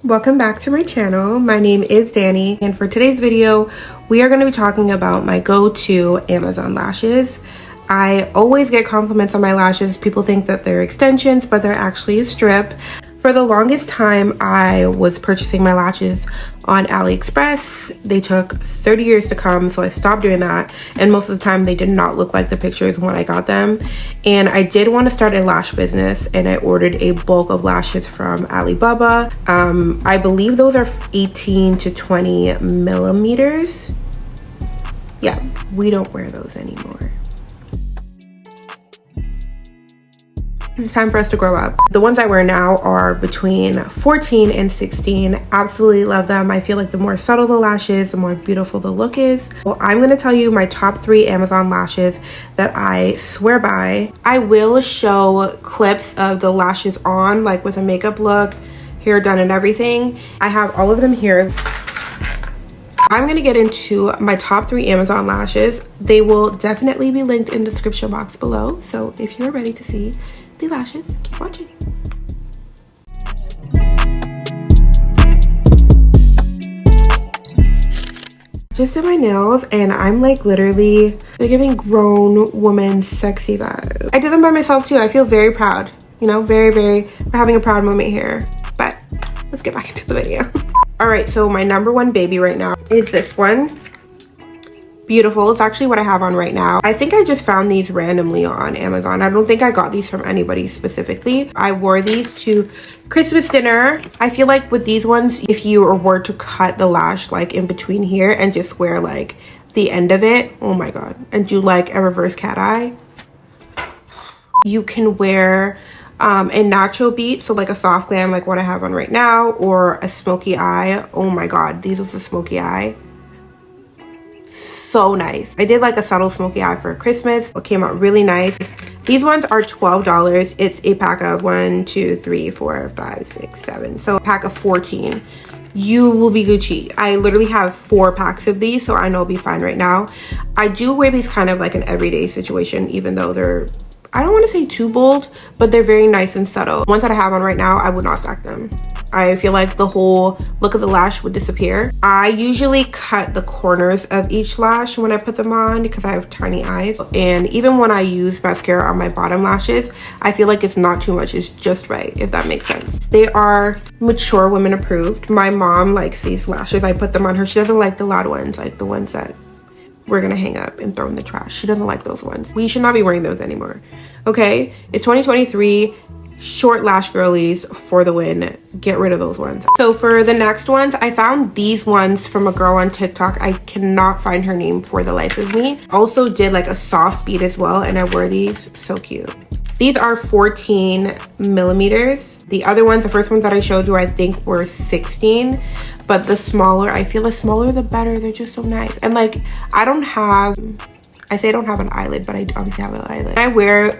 Welcome back to my channel. My name is Dani, and for today's video we are going to be talking about my go-to Amazon lashes. I always get compliments on my lashes. People think that they're extensions, but they're actually a strip. For the longest time I was purchasing my lashes on AliExpress. They took 30 years to come, so I stopped doing that, and most of the time they did not look like the pictures when I got them. And I did want to start a lash business, and I ordered a bulk of lashes from Alibaba. I believe those are 18 to 20 millimeters. Yeah, we don't wear those anymore. It's time for us to grow up. The ones I wear now are between 14 and 16. Absolutely love them. I feel like the more subtle the lash is, the more beautiful the look is. Well, I'm gonna tell you my top 3 Amazon lashes that I swear by. I will show clips of the lashes on, like with a makeup look, hair done and everything. I have all of them here. I'm gonna get into my top 3 Amazon lashes. They will definitely be linked in the description box below. So if you're ready to see the lashes, keep watching. Just did my nails, and I'm like literally, they're giving grown woman sexy vibes. I did them by myself too. I feel very proud, you know, we're having a proud moment here. But let's get back into the video. All right, so my number 1 baby right now is this one. Beautiful. It's actually what I have on right now. I think I just found these randomly on Amazon. I don't think I got these from anybody specifically. I wore these to Christmas dinner. I feel like with these ones, if you were to cut the lash like in between here and just wear like the end of it, oh my god, and do like a reverse cat eye, you can wear a natural beat, so like a soft glam like what I have on right now, or a smoky eye. Oh my god, these was a smoky eye. So nice. I did like a subtle smoky eye for Christmas. It came out really nice. These ones are $12. It's a pack of 1, 2, 3, 4, 5, 6, 7. So a pack of 14. You will be Gucci. I literally have 4 packs of these, so I know I'll be fine right now. I do wear these kind of like an everyday situation, even though they're, I don't want to say too bold, but they're very nice and subtle. Ones that I have on right now, I would not stack them. I feel like the whole look of the lash would disappear. I usually cut the corners of each lash when I put them on because I have tiny eyes. And even when I use mascara on my bottom lashes, I feel like it's not too much, it's just right, if that makes sense. They are mature women approved. My mom likes these lashes. I put them on her. She doesn't like the loud ones, like the ones that we're gonna hang up and throw in the trash. She doesn't like those ones. We should not be wearing those anymore, okay? It's 2023. Short lash girlies for the win. Get rid of those ones. So for the next ones, I found these ones from a girl on TikTok. I cannot find her name for the life of me. Also did like a soft bead as well, and I wore these. So cute. These are 14 millimeters. The other ones, the first ones that I showed you, I think were 16, but the smaller, I feel the smaller the better. They're just so nice. And like, I say I don't have an eyelid, but I obviously have an eyelid. I wear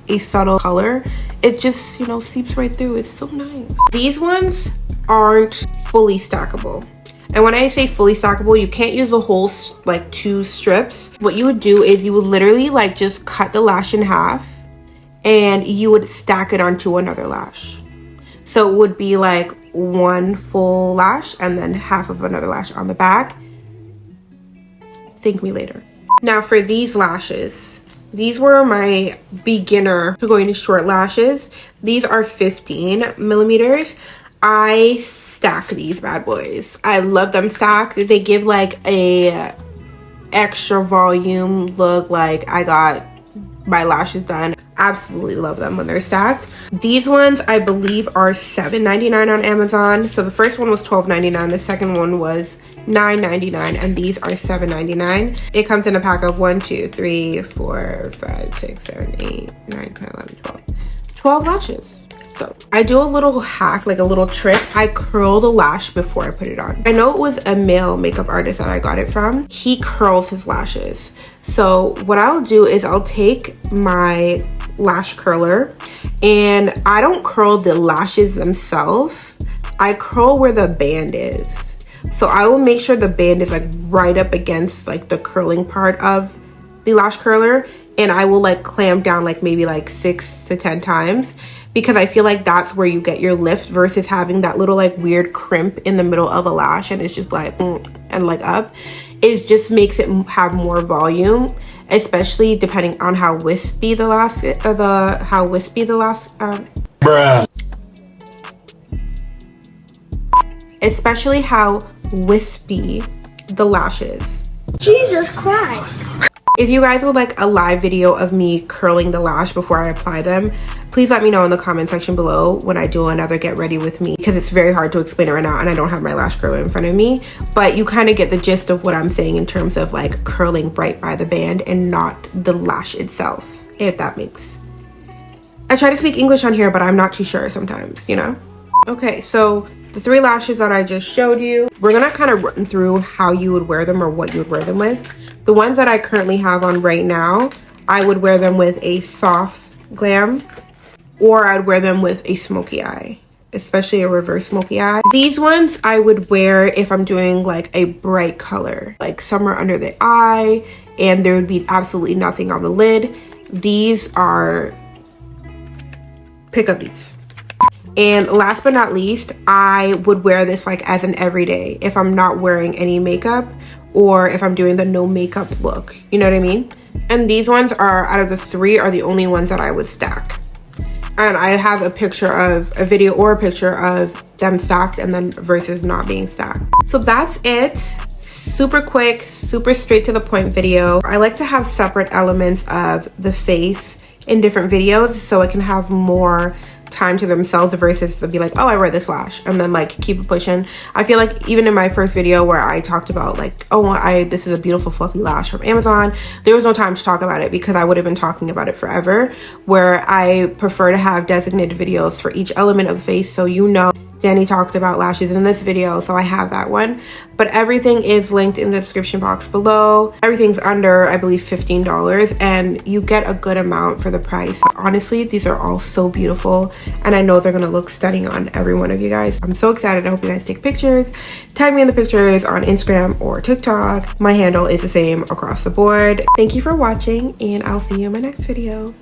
a subtle color. It just, you know, seeps right through. It's so nice. These ones aren't fully stackable. And when I say fully stackable, you can't use the whole like 2 strips. What you would do is you would literally like just cut the lash in half and you would stack it onto another lash. So it would be like 1 full lash and then half of another lash on the back. Thank me later. Now for these lashes, these were my beginner to going to short lashes. These are 15 millimeters. I stack these bad boys. I love them stacked. They give like a extra volume look, like I got my lashes done. Absolutely love them when they're stacked. These ones I believe are $7.99 on Amazon. So the first one was $12.99. The second one was $9.99, and these are $7.99. It comes in a pack of 1, 2, 3, 4, 5, 6, 7, 8, 9, 10, 11, 12 lashes. So I do a little hack, like a little trick. I curl the lash before I put it on. I know it was a male makeup artist that I got it from. He curls his lashes. So what I'll do is I'll take my lash curler, and I don't curl the lashes themselves. I curl where the band is. So I will make sure the band is like right up against like the curling part of the lash curler, and I will like clamp down like maybe like 6 to 10 times because I feel like that's where you get your lift versus having that little like weird crimp in the middle of a lash and it's just like and like up. It just makes it have more volume, especially depending on how wispy the lash especially how wispy the lashes. Jesus Christ. If you guys would like a live video of me curling the lash before I apply them, please let me know in the comment section below when I do another get ready with me, because it's very hard to explain it right now and I don't have my lash curler in front of me, but you kind of get the gist of what I'm saying in terms of like curling right by the band and not the lash itself, if that makes. I try to speak English on here, but I'm not too sure sometimes, you know? Okay, so the 3 lashes that I just showed you, we're gonna kind of run through how you would wear them or what you would wear them with. The ones that I currently have on right now, I would wear them with a soft glam, or I'd wear them with a smoky eye, especially a reverse smoky eye. These ones I would wear if I'm doing like a bright color, like somewhere under the eye, and there would be absolutely nothing on the lid. These are, pick up these. And last but not least, I would wear this like as an everyday if I'm not wearing any makeup or if I'm doing the no makeup look, you know what I mean? And these ones are, out of the 3, are the only ones that I would stack. And I have a picture of a video or a picture of them stacked and then versus not being stacked. So that's it. Super quick, super straight to the point video. I like to have separate elements of the face in different videos so it can have more time to themselves versus to be like, oh, I wear this lash and then like keep it pushing. I feel like even in my first video where I talked about like, oh, this is a beautiful fluffy lash from Amazon, there was no time to talk about it because I would have been talking about it forever, where I prefer to have designated videos for each element of the face, so you know. Dani talked about lashes in this video, so I have that one. But everything is linked in the description box below. Everything's under, I believe, $15, and you get a good amount for the price. Honestly, these are all so beautiful, and I know they're gonna look stunning on every one of you guys. I'm so excited. I hope you guys take pictures. Tag me in the pictures on Instagram or TikTok. My handle is the same across the board. Thank you for watching, and I'll see you in my next video.